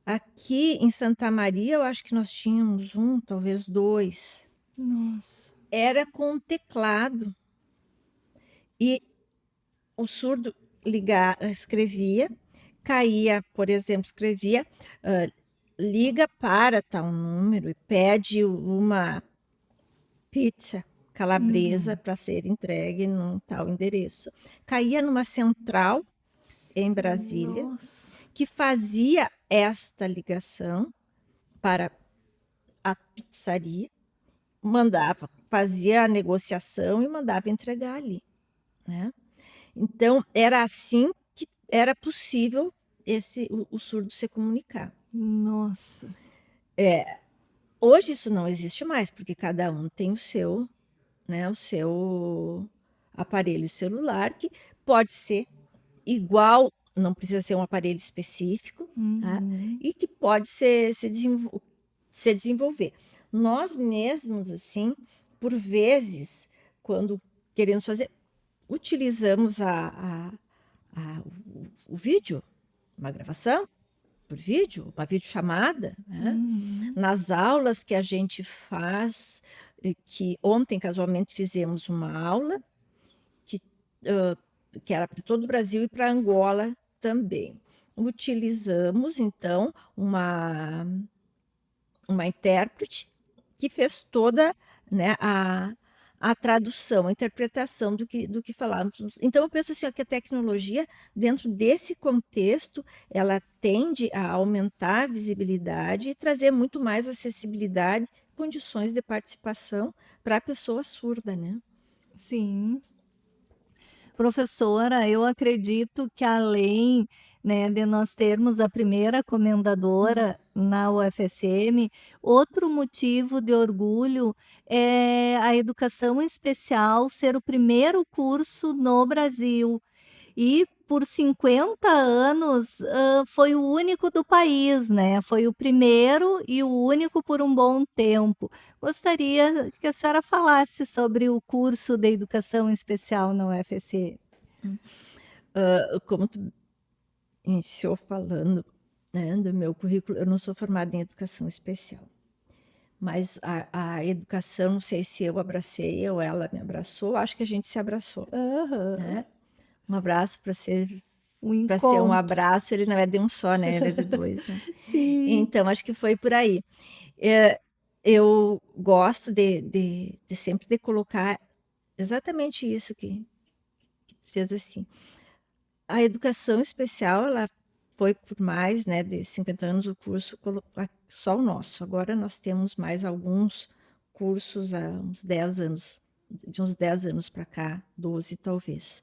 Aqui em Santa Maria, eu acho que nós tínhamos um, talvez dois. Nossa. Era com um teclado. E o surdo escrevia, caía, por exemplo, escrevia, liga para tal número e pede uma pizza calabresa para ser entregue num tal endereço. Caía numa central em Brasília, Nossa. que fazia esta ligação para a pizzaria, fazia a negociação e mandava entregar ali, né? Então, era assim que era possível o surdo se comunicar. Nossa. Hoje isso não existe mais, porque cada um tem o seu aparelho celular, que pode ser igual, não precisa ser um aparelho específico, tá? E que pode se desenvolver. Nós mesmos, assim, por vezes, quando queremos fazer, utilizamos o vídeo, uma gravação por vídeo, uma videochamada, né? Nas aulas que a gente faz, que ontem casualmente fizemos uma aula que era para todo o Brasil e para Angola também. Utilizamos, então, uma intérprete que fez toda, né, a tradução, a interpretação do que falávamos. Então, eu penso assim, que a tecnologia, dentro desse contexto, ela tende a aumentar a visibilidade e trazer muito mais acessibilidade, condições de participação para a pessoa surda, né? Sim. Professora, eu acredito que além, né, de nós termos a primeira comendadora na UFSM, outro motivo de orgulho é a educação especial ser o primeiro curso no Brasil. e por 50 anos, foi o único do país, né, foi o primeiro e o único por um bom tempo. Gostaria que a senhora falasse sobre o curso de educação especial na UFSM. Como tu iniciou falando, né, do meu currículo, eu não sou formada em educação especial, mas a educação, não sei se eu abracei ou ela me abraçou, acho que a gente se abraçou, Aham. né? Um abraço para ser Um um encontro. abraço, ele não é de um só, né? Ele é de dois, né? Sim. Então, acho que foi por aí. Eu gosto de sempre de colocar exatamente isso que fez assim. A educação especial, ela foi por mais, né, de 50 anos o curso, só o nosso. Agora nós temos mais alguns cursos há uns 10 anos, de uns 10 anos para cá, 12 talvez.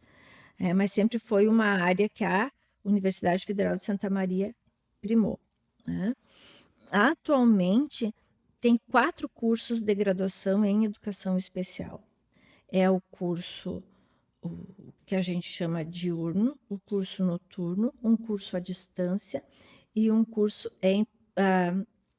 Mas sempre foi uma área que a Universidade Federal de Santa Maria primou, né? Atualmente, tem 4 cursos de graduação em educação especial. É o curso que a gente chama diurno, o curso noturno, um curso à distância e um curso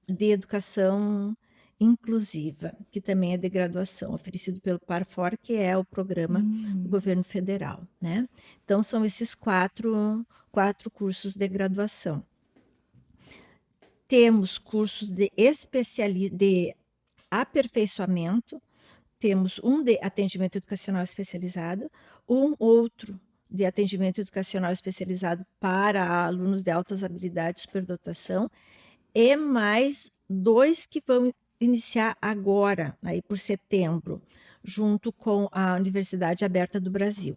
de educação inclusiva, que também é de graduação, oferecido pelo Parfor, que é o programa do governo federal, né? Então, são esses quatro cursos de graduação. Temos cursos de aperfeiçoamento, temos um de atendimento educacional especializado, um outro de atendimento educacional especializado para alunos de altas habilidades de superdotação, e mais 2 que vão iniciar agora, aí por setembro, junto com a Universidade Aberta do Brasil.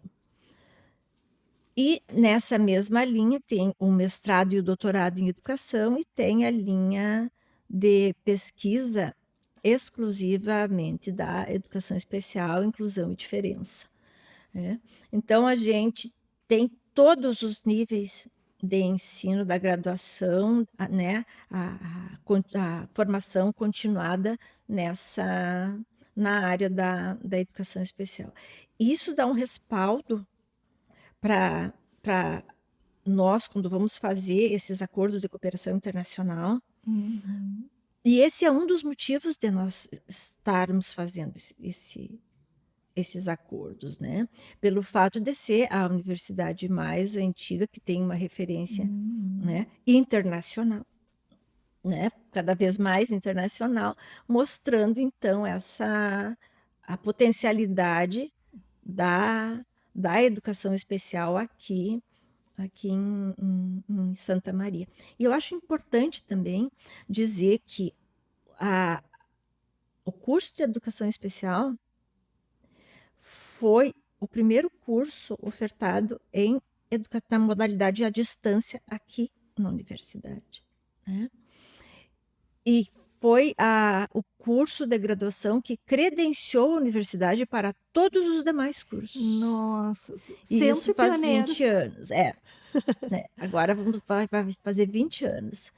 E nessa mesma linha tem o mestrado e o doutorado em educação e tem a linha de pesquisa exclusivamente da educação especial, inclusão e diferença, né? Então, a gente tem todos os níveis de ensino da graduação, né, a formação continuada na área da educação especial. Isso dá um respaldo para nós, quando vamos fazer esses acordos de cooperação internacional. E esse é um dos motivos de nós estarmos fazendo esses acordos, né? Pelo fato de ser a universidade mais antiga, que tem uma referência, né, internacional, né? Cada vez mais internacional, mostrando então a potencialidade da educação especial aqui em Santa Maria. E eu acho importante também dizer que o curso de educação especial foi o primeiro curso ofertado na modalidade à distância aqui na universidade, né? E foi o curso de graduação que credenciou a universidade para todos os demais cursos. Nossa, E sempre isso faz pioneiros. 20 anos, né? Agora vai fazer 20 anos.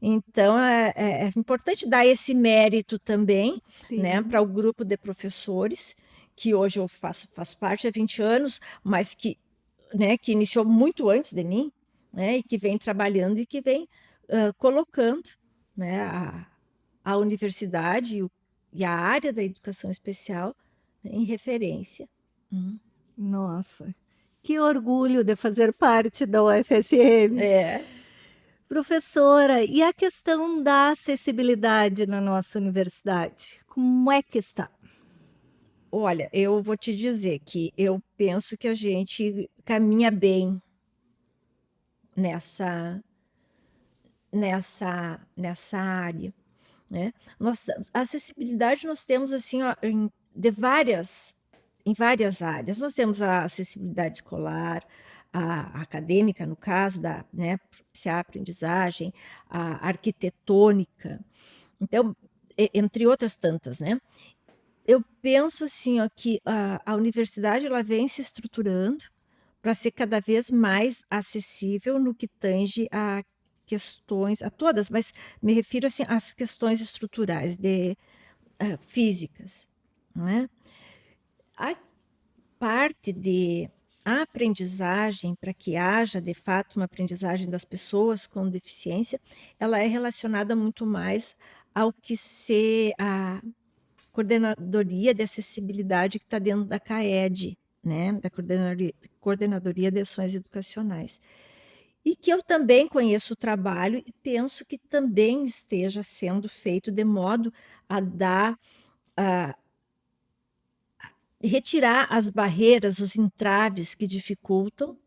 Então, é importante dar esse mérito também, né, para o grupo de professores, que hoje eu faço parte há 20 anos, mas que iniciou muito antes de mim, né, e que vem trabalhando e que vem colocando, né, a universidade e a área da educação especial, né, em referência. Nossa, que orgulho de fazer parte da UFSM. Professora, e a questão da acessibilidade na nossa universidade? Como é que está? Olha, eu vou te dizer que eu penso que a gente caminha bem nessa área, né? A acessibilidade nós temos assim, ó, em várias áreas. Nós temos a acessibilidade escolar, a acadêmica, no caso da, né, propiciar a aprendizagem, a arquitetônica, então, entre outras tantas, né? Eu penso assim, ó, que a universidade ela vem se estruturando para ser cada vez mais acessível no que tange a questões, a todas, mas me refiro assim às questões estruturais físicas, não é? A parte de a aprendizagem, para que haja de fato uma aprendizagem das pessoas com deficiência, ela é relacionada muito mais ao que ser a coordenadoria de acessibilidade que está dentro da CAED, né, da Coordenadoria de Ações Educacionais. E que eu também conheço o trabalho e penso que também esteja sendo feito de modo a dar, retirar as barreiras, os entraves que dificultam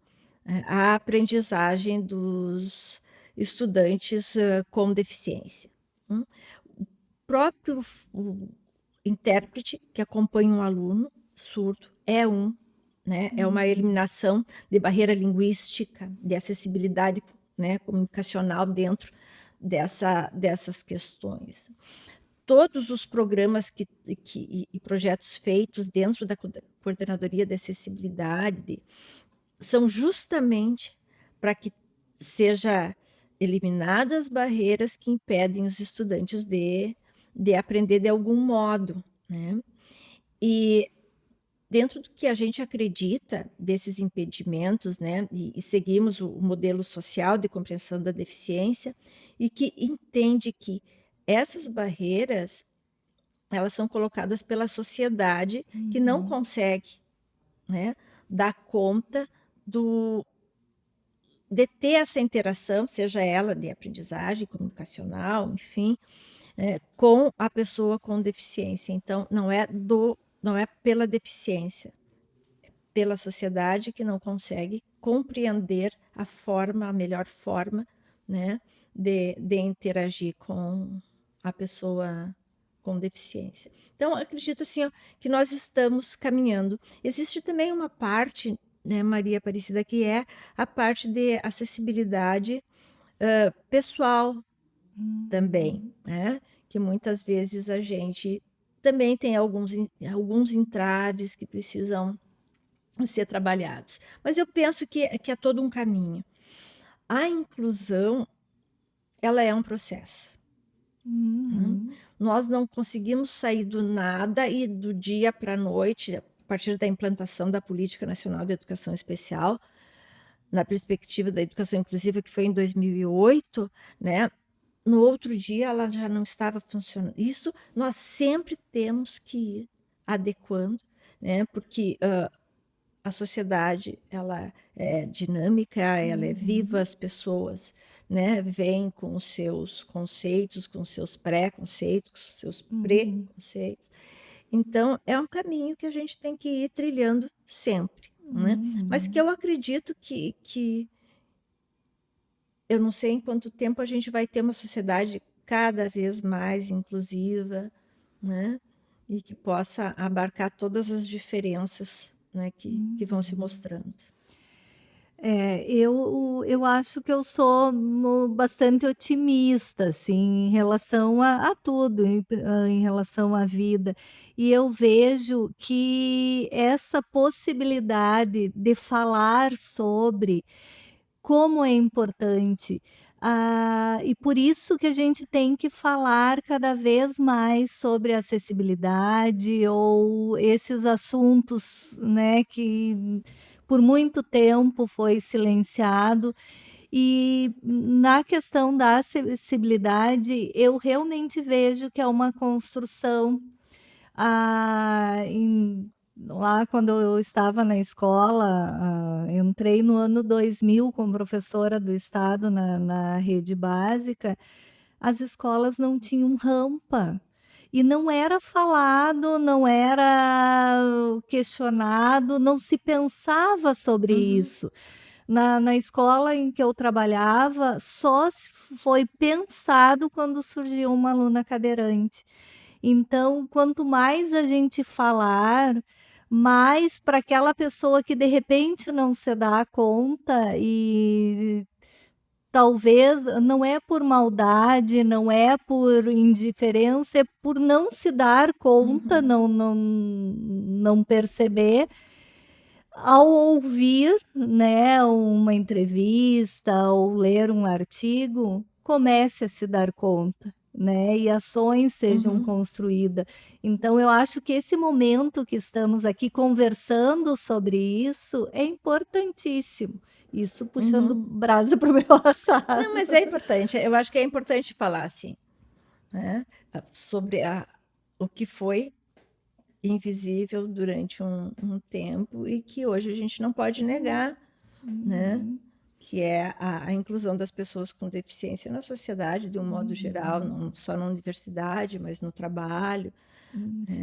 a aprendizagem dos estudantes com deficiência. O próprio intérprete que acompanha um aluno surdo é é uma eliminação de barreira linguística, de acessibilidade, né, comunicacional dentro dessas questões. Todos os programas e projetos feitos dentro da Coordenadoria de Acessibilidade são justamente para que seja eliminadas as barreiras que impedem os estudantes de aprender de algum modo, né? E dentro do que a gente acredita desses impedimentos, né, e seguimos o modelo social de compreensão da deficiência, e que entende que essas barreiras, elas são colocadas pela sociedade que não consegue, né, dar conta de ter essa interação, seja ela de aprendizagem comunicacional, enfim, com a pessoa com deficiência. Então, não é pela deficiência, é pela sociedade que não consegue compreender a melhor forma, né, de interagir com a pessoa com deficiência. Então, acredito assim, ó, que nós estamos caminhando. Existe também uma parte, né, Maria Aparecida, que é a parte de acessibilidade pessoal também, né? Que muitas vezes a gente também tem alguns entraves que precisam ser trabalhados. Mas eu penso que é todo um caminho. A inclusão, ela é um processo. Nós não conseguimos sair do nada e do dia para a noite, a partir da implantação da Política Nacional de Educação Especial, na perspectiva da educação inclusiva, que foi em 2008, né? No outro dia ela já não estava funcionando. Isso nós sempre temos que ir adequando, né? Porque a sociedade, ela é dinâmica, ela é viva, as pessoas, né, vêm com os seus conceitos, com os seus pré-conceitos, com os seus preconceitos. Então, é um caminho que a gente tem que ir trilhando sempre, né? Mas que eu acredito que eu não sei em quanto tempo a gente vai ter uma sociedade cada vez mais inclusiva, né? E que possa abarcar todas as diferenças, né, que vão se mostrando. Eu acho que eu sou bastante otimista, assim, em relação a tudo, em relação à vida. E eu vejo que essa possibilidade de falar sobre como é importante, e por isso que a gente tem que falar cada vez mais sobre acessibilidade ou esses assuntos, né, que por muito tempo foi silenciado. E na questão da acessibilidade, eu realmente vejo que é uma construção, lá quando eu estava na escola, entrei no ano 2000 como professora do estado na rede básica, as escolas não tinham rampa. E não era falado, não era questionado, não se pensava sobre isso. Na escola em que eu trabalhava, só foi pensado quando surgiu uma aluna cadeirante. Então, quanto mais a gente falar, mais para aquela pessoa que de repente não se dá conta e talvez não é por maldade, não é por indiferença, é por não se dar conta, não perceber. Ao ouvir, né, uma entrevista ou ler um artigo, comece a se dar conta né, e ações sejam Uhum. construídas. Então eu acho que esse momento que estamos aqui conversando sobre isso é importantíssimo. Isso puxando Uhum. brasa para o meu assado. Não, mas é importante. Eu acho que é importante falar assim, né, sobre o que foi invisível durante um tempo e que hoje a gente não pode negar, né? Uhum, Que é a inclusão das pessoas com deficiência na sociedade, de um modo geral, uhum, não só na universidade, mas no trabalho,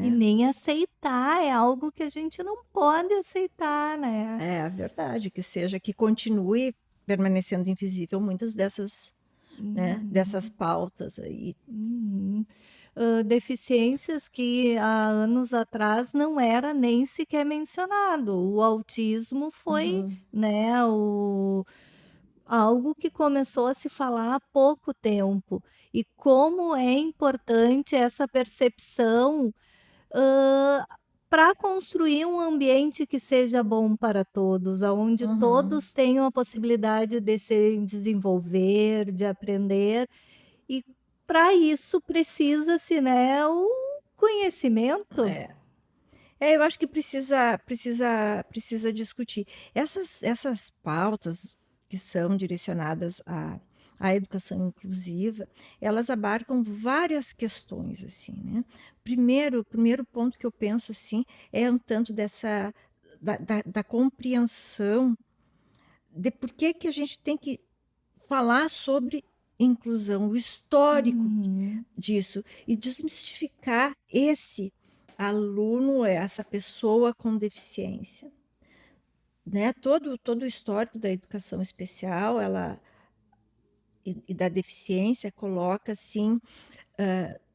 E né? nem aceitar, é algo que a gente não pode aceitar, né. É a verdade, que seja, que continue permanecendo invisível muitas dessas, né, dessas Uhum, pautas aí. uhum. Deficiências que há anos atrás não era nem sequer mencionado. O autismo foi, Uhum, né, algo que começou a se falar há pouco tempo. E como é importante essa percepção, para construir um ambiente que seja bom para todos, aonde uhum. todos tenham a possibilidade de se desenvolver, de aprender. E para isso precisa-se, né, o conhecimento. É. Eu acho que precisa discutir. Essas pautas que são direcionadas à educação inclusiva, elas abarcam várias questões, assim, né. O primeiro ponto que eu penso, assim, é um tanto dessa da compreensão de por que que a gente tem que falar sobre inclusão, o histórico Uhum, disso, e desmistificar esse aluno, essa pessoa com deficiência, né. Todo o histórico da educação especial, ela e da deficiência coloca, assim,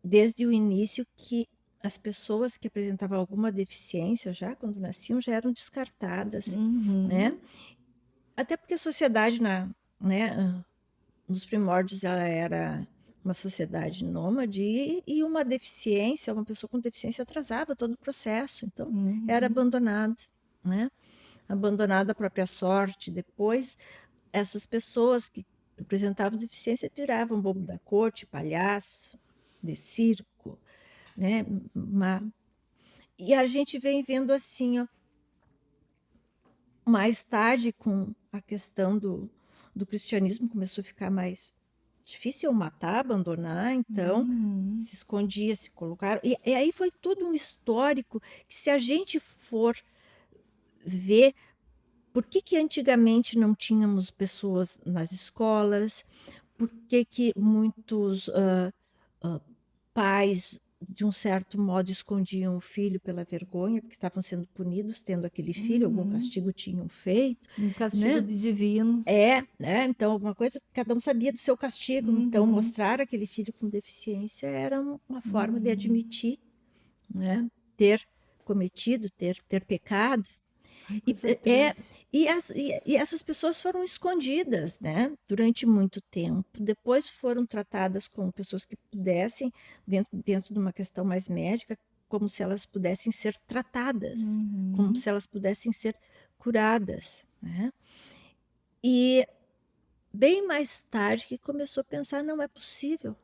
desde o início que as pessoas que apresentavam alguma deficiência, já quando nasciam, já eram descartadas, uhum, né. Até porque a sociedade né, nos primórdios ela era uma sociedade nômade e uma deficiência, uma pessoa com deficiência atrasava todo o processo, então era uhum, abandonado, né? Abandonado à própria sorte. Depois, essas pessoas que apresentavam deficiência viravam bobo da corte, palhaço, de circo, né? E a gente vem vendo assim, ó, mais tarde, com a questão do cristianismo, começou a ficar mais difícil matar, abandonar, então uhum, se escondia, se colocaram. E aí foi todo um histórico que, se a gente for ver por que, que antigamente não tínhamos pessoas nas escolas, por que, que muitos ah, pais, de um certo modo, escondiam o filho pela vergonha, porque estavam sendo punidos tendo aquele filho, algum uhum. castigo tinham feito, Um castigo né? divino. Né? Então, alguma coisa, cada um sabia do seu castigo. Então, Uhum, mostrar aquele filho com deficiência era uma forma de uhum. admitir, né? Ter cometido, ter pecado. Ai, E, coisa é, triste. e essas pessoas foram escondidas, né? Durante muito tempo. Depois foram tratadas como pessoas que pudessem, dentro de uma questão mais médica, como se elas pudessem ser tratadas, como Uhum, se elas pudessem ser curadas, né? E bem mais tarde que começou a pensar: não é possível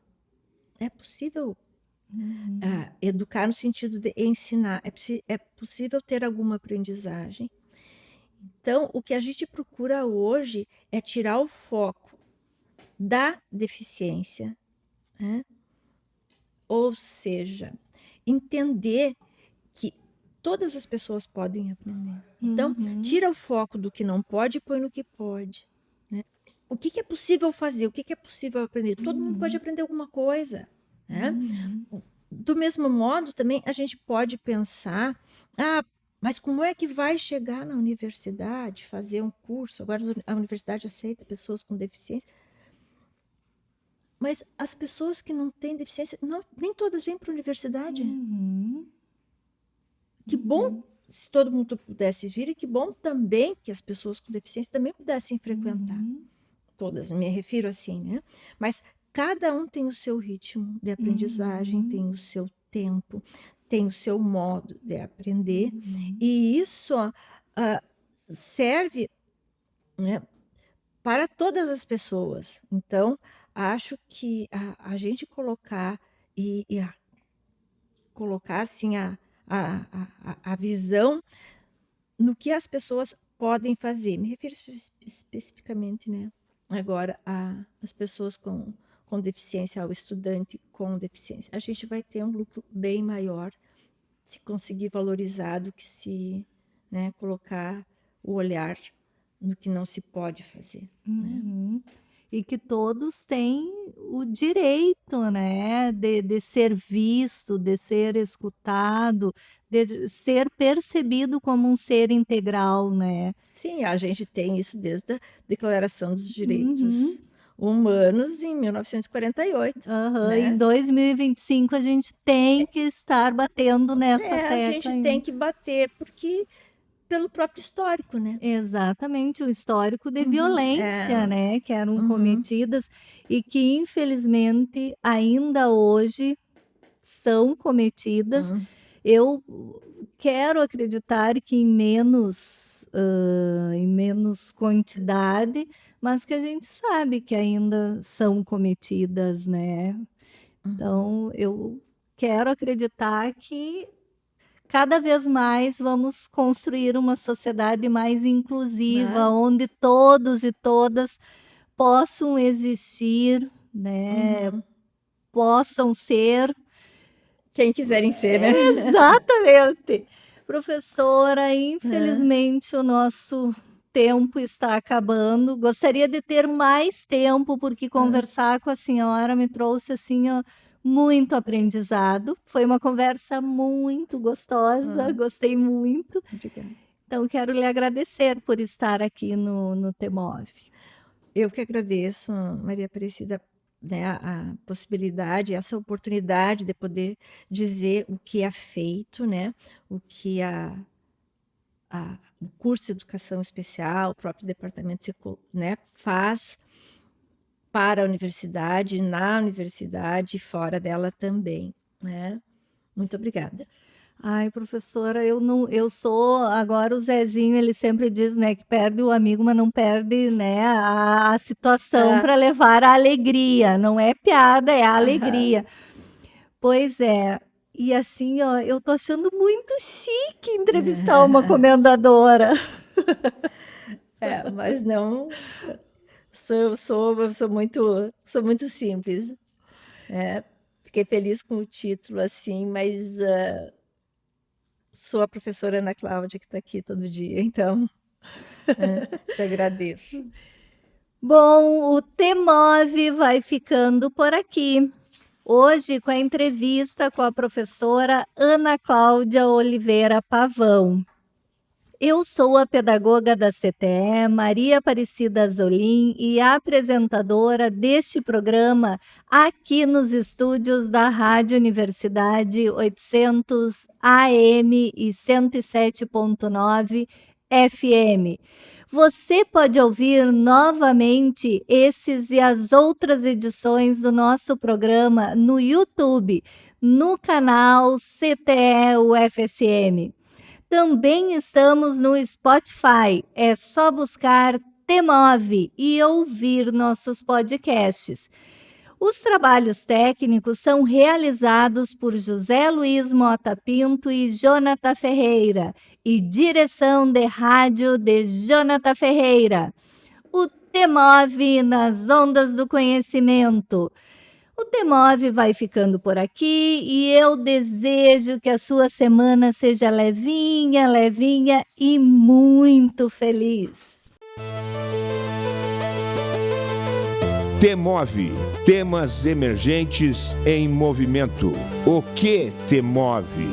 uhum, educar no sentido de ensinar, é possível ter alguma aprendizagem. Então, o que a gente procura hoje é tirar o foco da deficiência, né? Ou seja, entender que todas as pessoas podem aprender. Então, uhum, tira o foco do que não pode e põe no que pode, né? O que é possível fazer? O que é possível aprender? Todo mundo pode uhum, aprender alguma coisa, né? uhum. Do mesmo modo, também a gente pode pensar: ah, mas como é que vai chegar na universidade, fazer um curso? Agora a universidade aceita pessoas com deficiência. Mas as pessoas que não têm deficiência, não, nem todas vêm para a universidade. Uhum, Que bom uhum, se todo mundo pudesse vir, e que bom também que as pessoas com deficiência também pudessem frequentar. uhum, Todas, me refiro assim, né? Mas cada um tem o seu ritmo de aprendizagem, uhum, tem o seu tempo, tem o seu modo de aprender, uhum, e isso serve, né, para todas as pessoas. Então, acho que a gente colocar colocar assim a visão no que as pessoas podem fazer. Me refiro especificamente, né? Agora, as pessoas com deficiência, ao estudante com deficiência. A gente vai ter um lucro bem maior se conseguir valorizar do que se, né, colocar o olhar no que não se pode fazer. Né? E que todos têm o direito, né, de ser visto, de ser escutado, de ser percebido como um ser integral, né? Sim, a gente tem isso desde a Declaração dos Direitos Humanos em 1948. Né? Em 2025 a gente tem que estar batendo nessa tecla. A gente tem que bater, porque pelo próprio histórico, né? Exatamente, o histórico de violência, né, que eram cometidas e que infelizmente ainda hoje são cometidas. Eu quero acreditar que em menos quantidade, mas que a gente sabe que ainda são cometidas, né? Então, eu quero acreditar que cada vez mais vamos construir uma sociedade mais inclusiva, onde todos e todas possam existir, né? Possam ser quem quiserem ser, né? Exatamente. Professora, infelizmente o nosso tempo está acabando. Gostaria de ter mais tempo, porque conversar com a senhora me trouxe assim, ó, muito aprendizado. Foi uma conversa muito gostosa, gostei muito. Obrigada. Então, quero lhe agradecer por estar aqui no TEMOV. Eu que agradeço, Maria Aparecida, né, a possibilidade, essa oportunidade de poder dizer o que é feito, né, o que o curso de educação especial, o próprio departamento, né, faz para a universidade, na universidade e fora dela também, né? Muito obrigada. Ai, professora, eu sou agora o Zezinho, ele sempre diz, né, que perde o amigo, mas não perde, né, a situação para levar a alegria. Não é piada, é a alegria. Pois é. E assim, ó, eu tô achando muito chique entrevistar uma comendadora. Mas não. Sou muito simples. Fiquei feliz com o título, assim, mas sou a professora Ana Cláudia, que está aqui todo dia, então te agradeço. Bom, o TEMOV vai ficando por aqui. Hoje com a entrevista com a professora Ana Cláudia Oliveira Pavão. Eu sou a pedagoga da CTE, Maria Aparecida Azolim, e a apresentadora deste programa aqui nos estúdios da Rádio Universidade 800 AM e 107.9 FM. Você pode ouvir novamente esses e as outras edições do nosso programa no YouTube, no canal CTE UFSM. Também estamos no Spotify, é só buscar TEMOV e ouvir nossos podcasts. Os trabalhos técnicos são realizados por José Luiz Mota Pinto e Jonathan Ferreira, e direção de rádio de Jonathan Ferreira. O TEMOV nas ondas do conhecimento. O TEMOV vai ficando por aqui e eu desejo que a sua semana seja levinha, levinha e muito feliz. TEMOV, temas emergentes em movimento. O que te move?